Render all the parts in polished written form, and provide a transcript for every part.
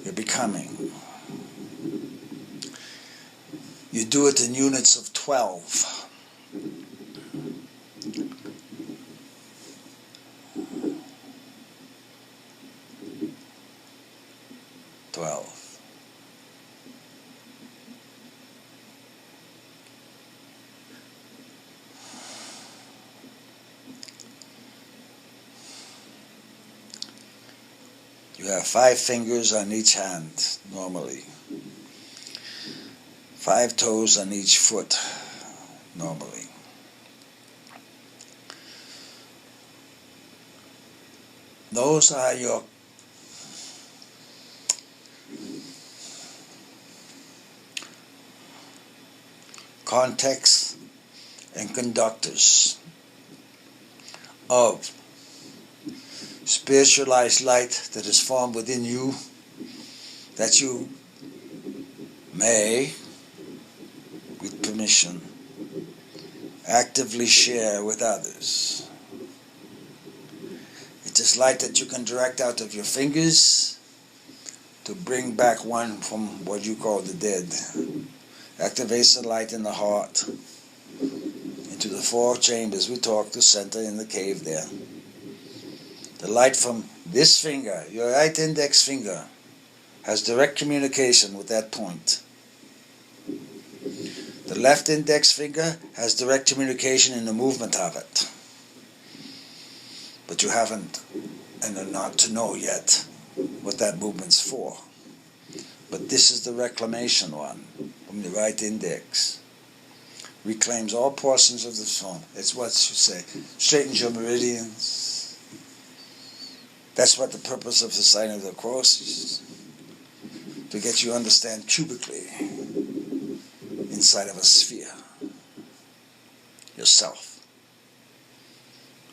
You're becoming. You do it in units of 12. 12. You have 5 fingers on each hand, normally. 5 toes on each foot, normally. Those are your contacts and conductors of spiritualized light that is formed within you, that you may, with permission, actively share with others. It is light that you can direct out of your fingers to bring back one from what you call the dead. Activates the light in the heart into the 4 chambers we talked, the center in the cave there. The light from this finger, your right index finger, has direct communication with that point. The left index finger has direct communication in the movement of it. But you haven't, and are not to know yet, what that movement's for. But this is the reclamation one, from the right index. Reclaims all portions of the phone. It's what you say. Straightens your meridians. That's what the purpose of the sign of the cross is. To get you to understand cubically, inside of a sphere, yourself.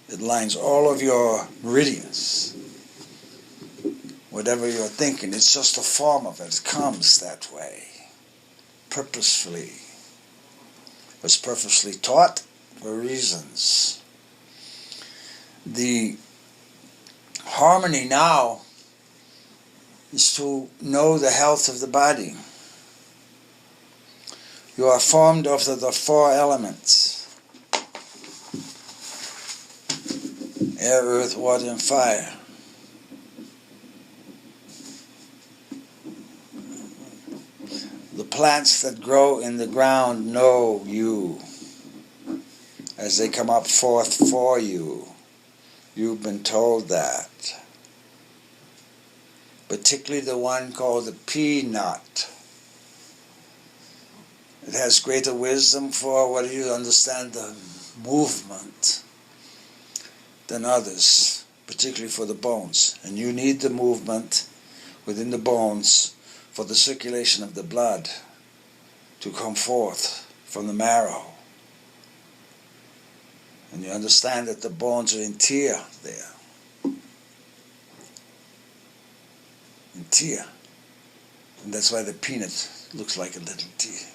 It lines all of your meridians. Whatever you're thinking, it's just a form of it. It comes that way, purposefully. It's purposely taught for reasons. The harmony now is to know the health of the body. You are formed of the 4 elements: air, earth, water, and fire. The plants that grow in the ground know you as they come up forth for you. You've been told that. Particularly the one called the peanut. It has greater wisdom for what you understand the movement than others, particularly for the bones. And you need the movement within the bones for the circulation of the blood to come forth from the marrow. And you understand that the bones are in tear there. In tear. And that's why the peanut looks like a little tear.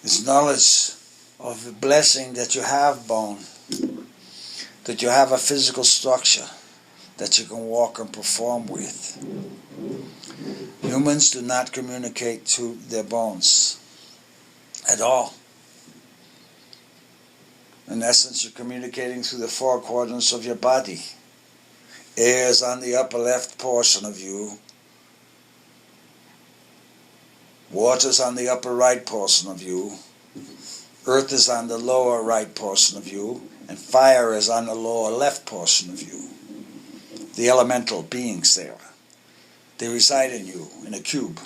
It's knowledge of the blessing that you have bone, that you have a physical structure that you can walk and perform with. Humans do not communicate to their bones at all. In essence, you're communicating through the 4 quadrants of your body. Air is on the upper left portion of you. Water is on the upper right portion of you. Earth is on the lower right portion of you. And fire is on the lower left portion of you. The elemental beings there. They reside in you, in a cube.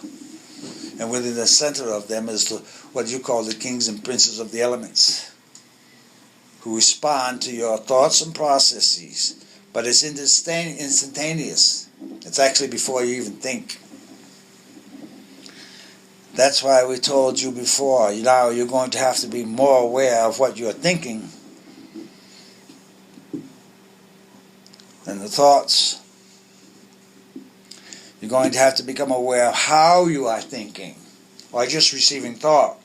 And within the center of them is what you call the kings and princes of the elements, who respond to your thoughts and processes. But it's instantaneous. It's actually before you even think. That's why we told you before, now you're going to have to be more aware of what you're thinking than the thoughts. You're going to have to become aware of how you are thinking, or just receiving thought.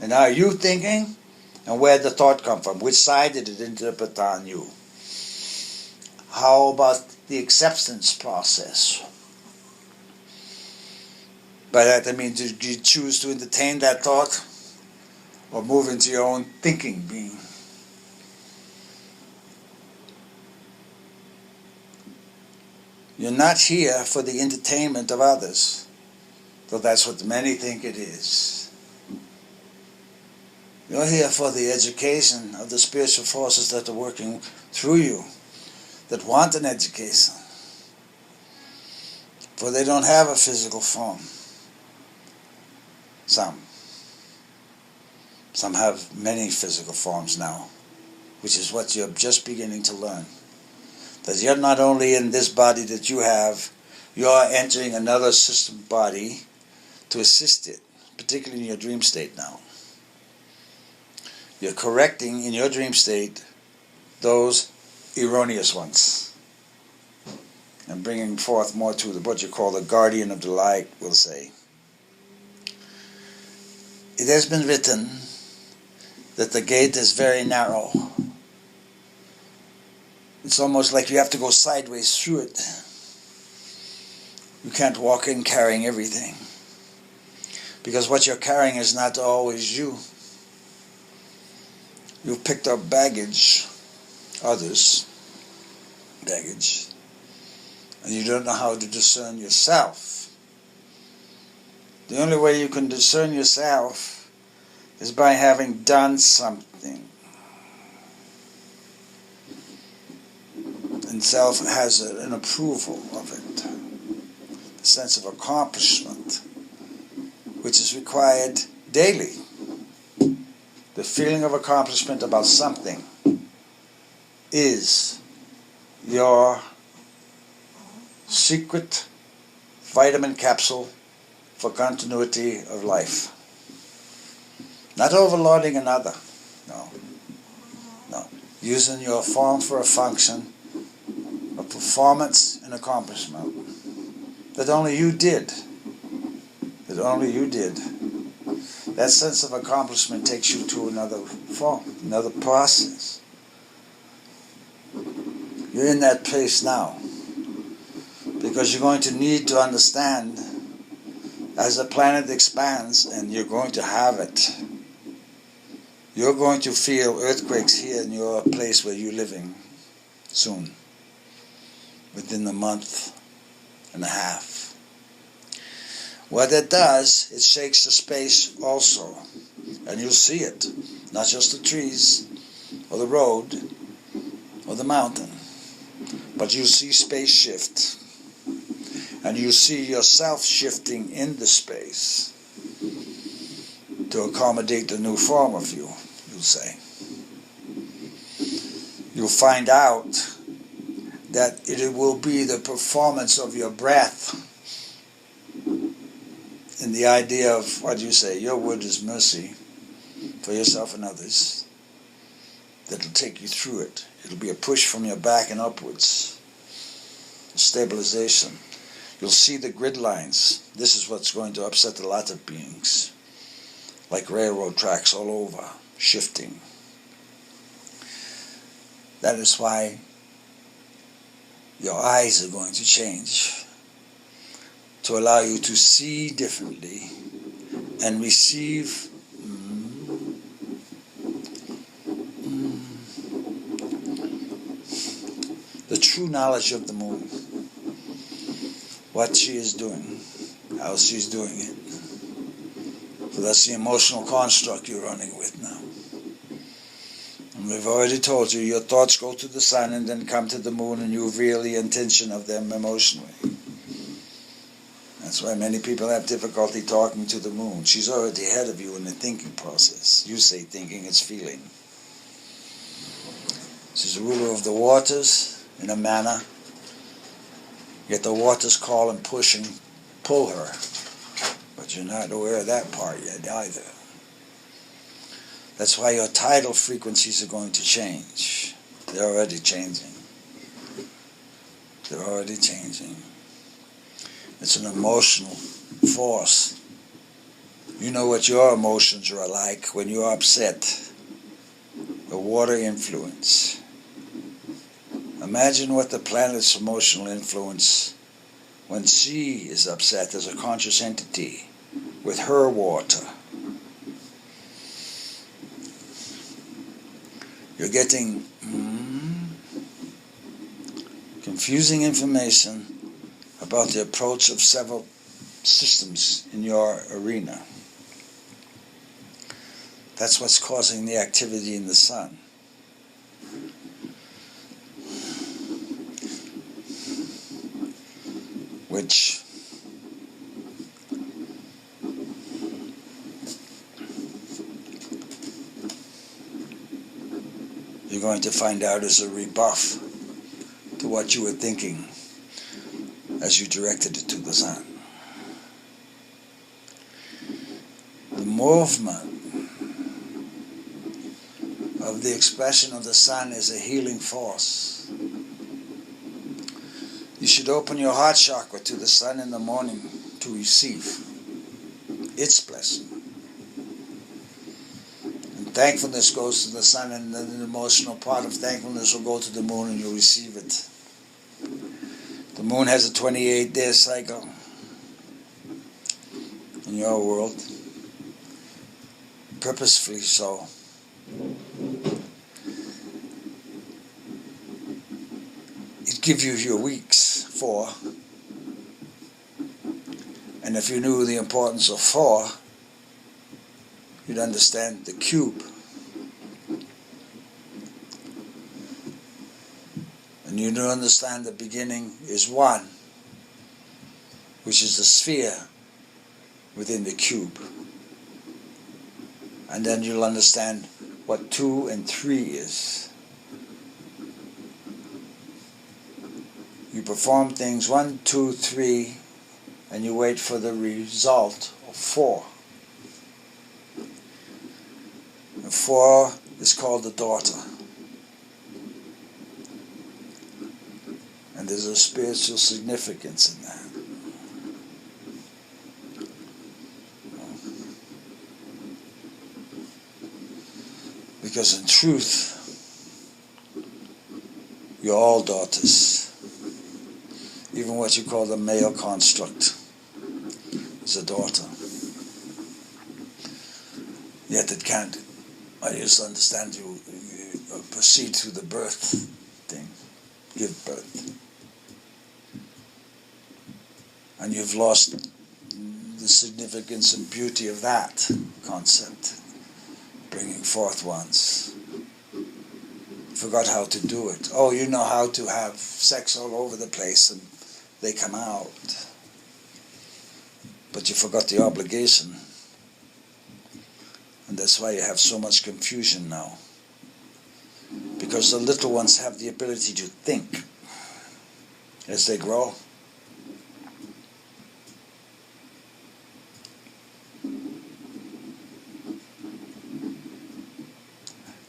And are you thinking? And where did the thought come from? Which side did it interpret on you? How about the acceptance process? By that I mean, did you choose to entertain that thought or move into your own thinking being? You're not here for the entertainment of others, though that's what many think it is. You're here for the education of the spiritual forces that are working through you, that want an education. For they don't have a physical form. Some have many physical forms now, which is what you're just beginning to learn. That you're not only in this body that you have, you're entering another system body to assist it, particularly in your dream state now. You're correcting in your dream state those erroneous ones and bringing forth more to what you call the guardian of the light, we'll say. It has been written that the gate is very narrow. It's almost like you have to go sideways through it. You can't walk in carrying everything, because what you're carrying is not always you. You've picked up baggage, others' baggage, and you don't know how to discern yourself. The only way you can discern yourself is by having done something. And self has an approval of it, the sense of accomplishment, which is required daily. The feeling of accomplishment about something is your secret vitamin capsule for continuity of life. Not overloading another, no. Using your form for a function, a performance and accomplishment that only you did. That sense of accomplishment takes you to another form, another process. You're in that place now because you're going to need to understand as the planet expands, and you're going to have it. You're going to feel earthquakes here in your place where you're living soon, within a month and a half. What it does, it shakes the space also, and you'll see it, not just the trees or the road or the mountain, but you see space shift, and you see yourself shifting in the space to accommodate the new form of you, you'll say. You'll find out that it will be the performance of your breath in the idea of, what do you say, your word is mercy for yourself and others, that'll take you through it. It'll be a push from your back and upwards, a stabilization. You'll see the grid lines. This is what's going to upset a lot of beings, like railroad tracks all over, shifting. That is why your eyes are going to change, to allow you to see differently and receive the true knowledge of the moon, what she is doing, how she's doing it. So that's the emotional construct you're running with now. And we've already told you, your thoughts go to the sun and then come to the moon, and you reveal the intention of them emotionally. That's why many people have difficulty talking to the moon. She's already ahead of you in the thinking process. You say thinking, it's feeling. She's the ruler of the waters in a manner, yet the waters call and push and pull her. But you're not aware of that part yet either. That's why your tidal frequencies are going to change. They're already changing. They're already changing. It's an emotional force. You know what your emotions are like when you're upset. A water influence. A Imagine what the planet's emotional influence when she is upset as a conscious entity with her water. You're getting confusing information about the approach of several systems in your arena. That's what's causing the activity in the sun. Which you're going to find out is a rebuff to what you were thinking as you directed it to the sun. The movement of the expression of the sun is a healing force. You should open your heart chakra to the sun in the morning to receive its blessing. And thankfulness goes to the sun, and then the emotional part of thankfulness will go to the moon and you'll receive it. The moon has a 28-day cycle in your world, purposefully so. It gives you your weeks, 4. And if you knew the importance of 4, you'd understand the cube. And you'd understand the beginning is 1, which is the sphere within the cube. And then you'll understand what 2 and 3 is. You perform things 1, 2, 3, and you wait for the result of 4. And 4 is called the daughter. And there's a spiritual significance in that. Because in truth, you're all daughters. Even what you call the male construct is a daughter. Yet it can't. I just understand you proceed through the birth thing, give birth. And you've lost the significance and beauty of that concept, bringing forth ones. Forgot how to do it. Oh, you know how to have sex all over the place and they come out. But you forgot the obligation. And that's why you have so much confusion now. Because the little ones have the ability to think as they grow.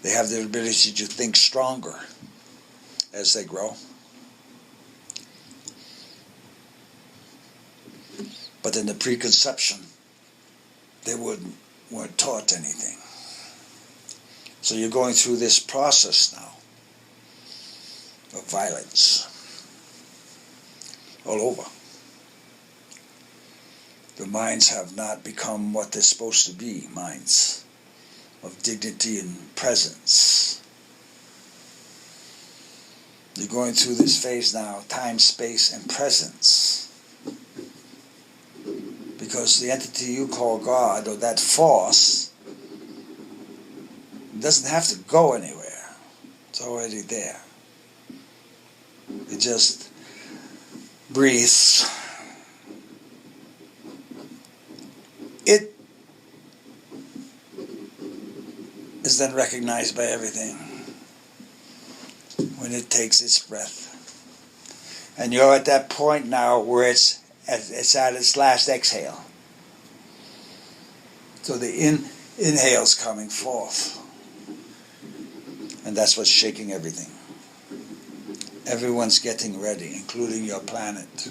They have the ability to think stronger as they grow. But in the preconception, they weren't taught anything. So you're going through this process now of violence all over. The minds have not become what they're supposed to be, minds of dignity and presence. You're going through this phase now, time, space, and presence. Because the entity you call God, or that force, doesn't have to go anywhere. It's already there. It just breathes. It is then recognized by everything when it takes its breath. And you're at that point now where it's at its last exhale. So the inhale's coming forth. And that's what's shaking everything. Everyone's getting ready, including your planet.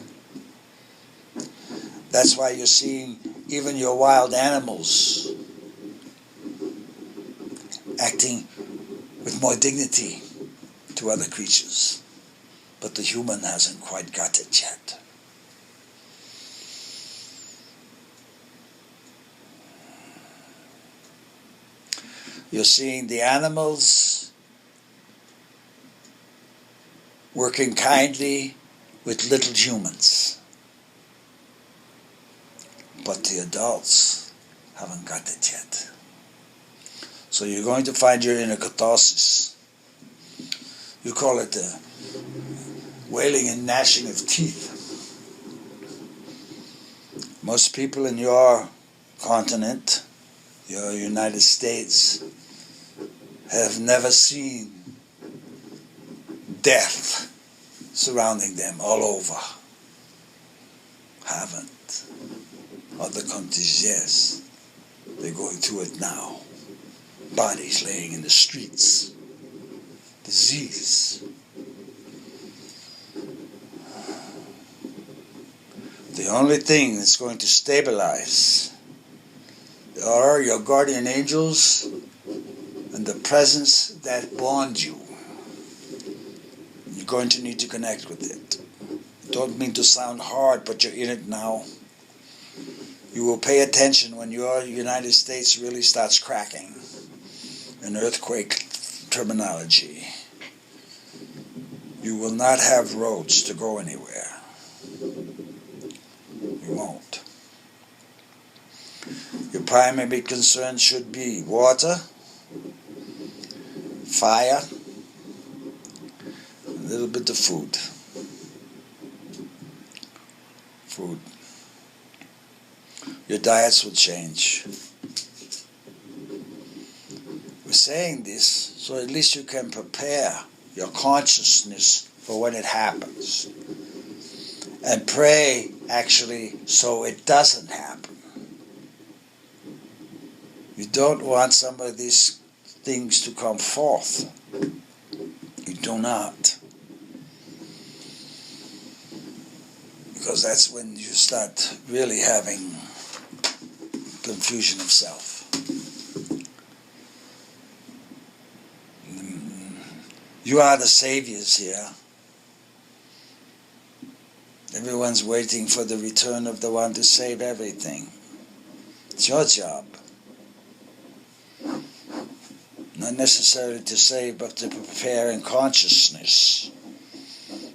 That's why you're seeing even your wild animals acting with more dignity to other creatures. but the human hasn't quite got it yet. You're seeing the animals working kindly with little humans, but the adults haven't got it yet. So you're going to find your inner catharsis. You call it the wailing and gnashing of teeth. Most people in your continent, your United States, have never seen death surrounding them all over. Haven't. Other countries, yes. They're going through it now. Bodies laying in the streets. Disease. The only thing that's going to stabilize are your guardian angels and the presence that bond you. You're going to need to connect with it. Don't mean to sound hard, but you're in it now. You will pay attention when your United States really starts cracking. An earthquake terminology. You will not have roads to go anywhere. You won't. Your primary concern should be water, fire, a little bit of food. Food. Your diets will change. We're saying this so at least you can prepare your consciousness for when it happens. And pray, actually, so it doesn't happen. You don't want some of these things to come forth. You do not. Because that's when you start really having confusion of self. You are the saviors here. Everyone's waiting for the return of the one to save everything. It's your job. Not necessarily to save, but to prepare in consciousness.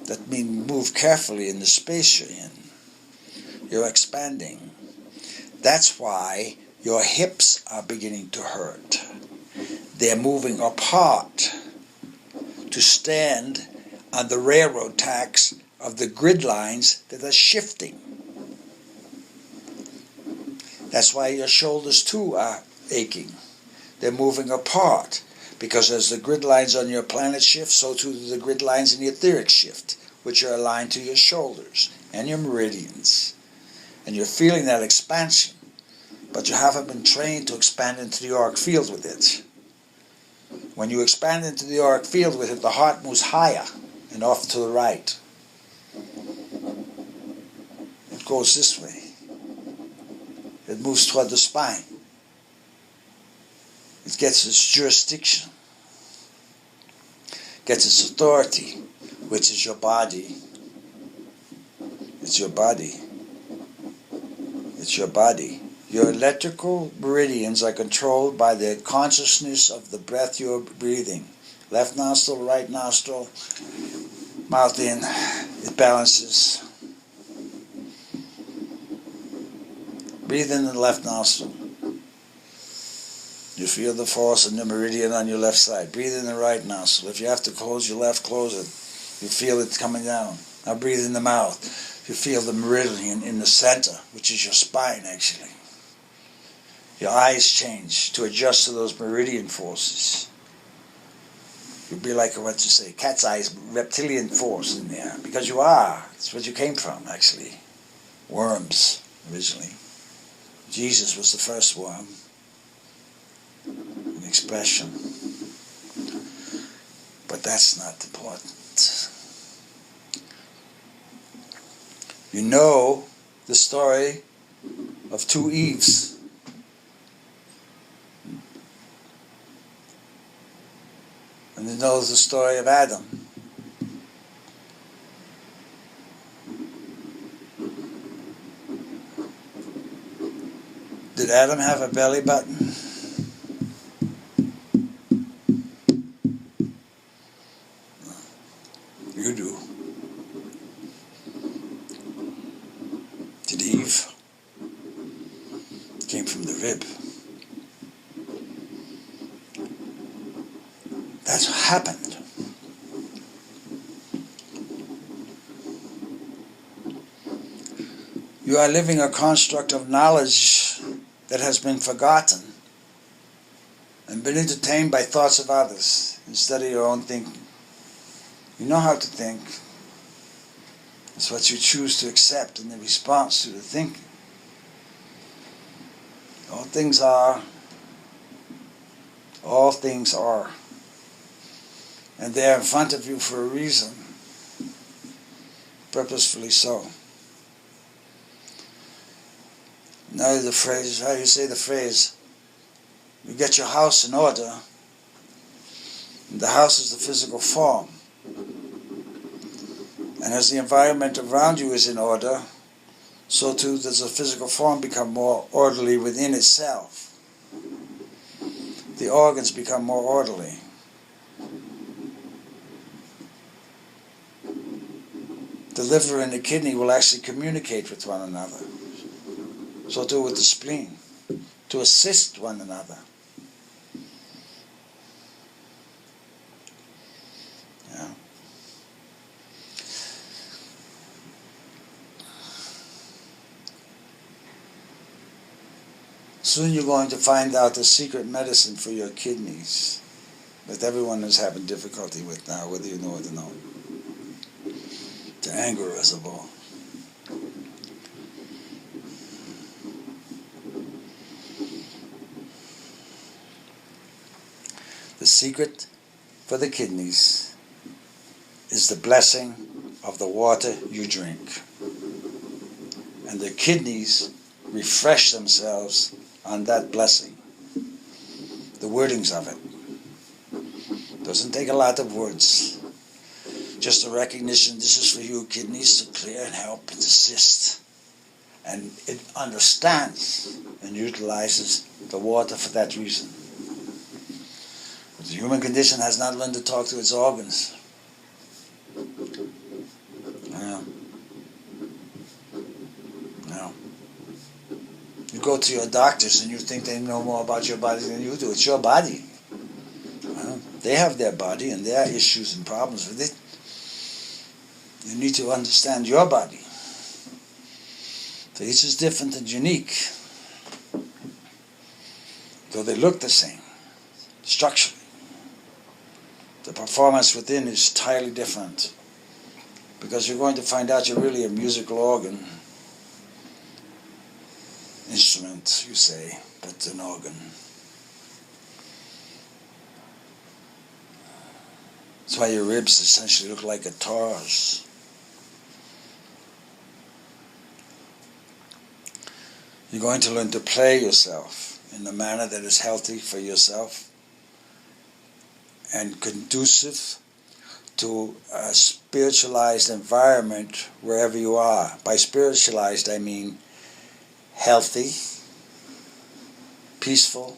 That means move carefully in the space you're in. You're expanding. That's why your hips are beginning to hurt. They're moving apart to stand on the railroad tracks of the grid lines that are shifting. That's why your shoulders too are aching. They're moving apart because as the grid lines on your planet shift, so too do the grid lines in the etheric shift, which are aligned to your shoulders and your meridians. And you're feeling that expansion, but you haven't been trained to expand into the auric field with it. When you expand into the auric field with it, the heart moves higher and off to the right. It goes this way. It moves toward the spine. It gets its jurisdiction, gets its authority, which is your body. It's your body. It's your body. Your electrical meridians are controlled by the consciousness of the breath you're breathing. Left nostril, right nostril, mouth in, it balances. Breathe in the left nostril. You feel the force in the meridian on your left side. Breathe in the right nostril. If you have to close your left, close it. You feel it coming down. Now breathe in the mouth. You feel the meridian in the center, which is your spine actually. Your eyes change to adjust to those meridian forces. You'll be like, what you say, cat's eyes, reptilian force in there. Because you are. It's what you came from, actually. Worms, originally. Jesus was the first worm. An expression. But that's not important. You know the story of two Eves. And you know the story of Adam. Did Adam have a belly button? You do. Did Eve? Came from the rib. That's what happened. You are living a construct of knowledge that has been forgotten and been entertained by thoughts of others instead of your own thinking. You know how to think. It's what you choose to accept in the response to the thinking. All things are. All things are. And they are in front of you for a reason. Purposefully so. Now the phrase, how do you say the phrase? You get your house in order. And the house is the physical form. And as the environment around you is in order, so too does the physical form become more orderly within itself. The organs become more orderly. The liver and the kidney will actually communicate with one another. So too with the spleen, to assist one another. Yeah. Soon you're going to find out the secret medicine for your kidneys that everyone is having difficulty with now, whether you know it or not. The anger reservoir. The secret for the kidneys is the blessing of the water you drink. And the kidneys refresh themselves on that blessing. The wordings of it. Doesn't take a lot of words. Just a recognition, this is for you, kidneys, to clear and help and assist. And it understands and utilizes the water for that reason. But the human condition has not learned to talk to its organs. No. No. You go to your doctors and you think they know more about your body than you do. It's your body. Well, they have their body and their issues and problems with it. You need to understand your body. So each is different and unique. Though they look the same, structurally. The performance within is entirely different. Because you're going to find out you're really a musical organ. Instrument, you say, but an organ. That's why your ribs essentially look like guitars. You're going to learn to play yourself in a manner that is healthy for yourself and conducive to a spiritualized environment wherever you are. By spiritualized, I mean healthy, peaceful,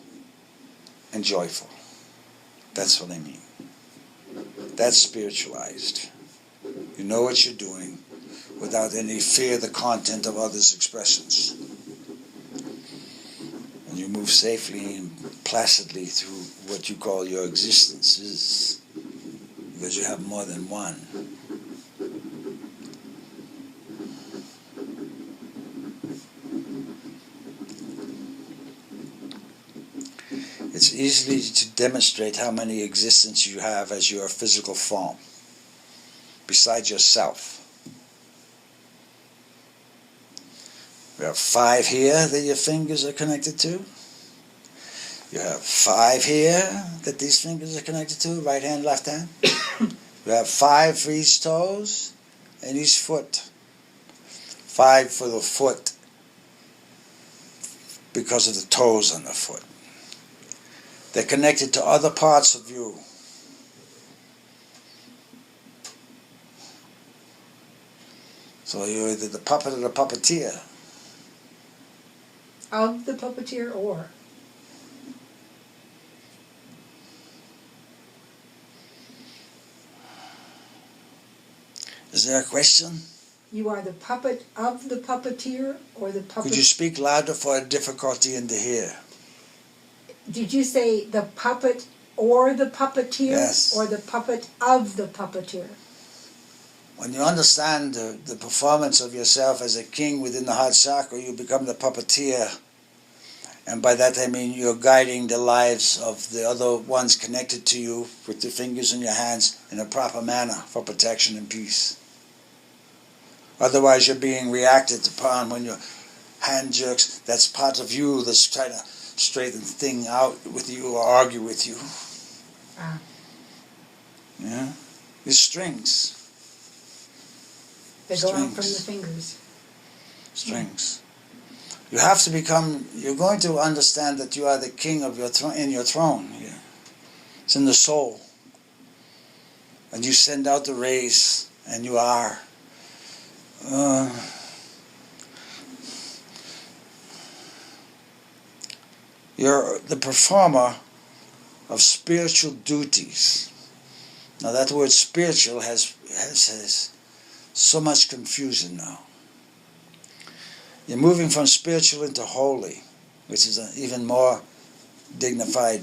and joyful. That's what I mean. That's spiritualized. You know what you're doing without any fear of the content of others' expressions. And you move safely and placidly through what you call your existences, because you have more than one. It's easy to demonstrate how many existences you have as your physical form, besides yourself. You have 5 here that your fingers are connected to. You have 5 here that these fingers are connected to, right hand, left hand. You have 5 for each toes and each foot. 5 for the foot because of the toes on the foot. They're connected to other parts of you. So you're either the puppet or the puppeteer. of the puppeteer or? Is there a question? You are the puppet of the puppeteer or the puppet? Could you speak louder for a difficulty in the hear? Did you say the puppet or the puppeteer? Yes. Or the puppet of the puppeteer? When you understand the performance of yourself as a king within the heart chakra, you become the puppeteer. And by that I mean you're guiding the lives of the other ones connected to you with the fingers in your hands in a proper manner for protection and peace. Otherwise you're being reacted upon when your hand jerks. That's part of you that's trying to straighten the thing out with you or argue with you. Ah. Yeah? These strings. They go out from the fingers. Strings. You have to become, you're going to understand that you are the king of your in your throne. Yeah. It's in the soul. And you send out the rays, and you are. You're the performer of spiritual duties. Now that word spiritual has so much confusion now. You're moving from spiritual into holy, which is an even more dignified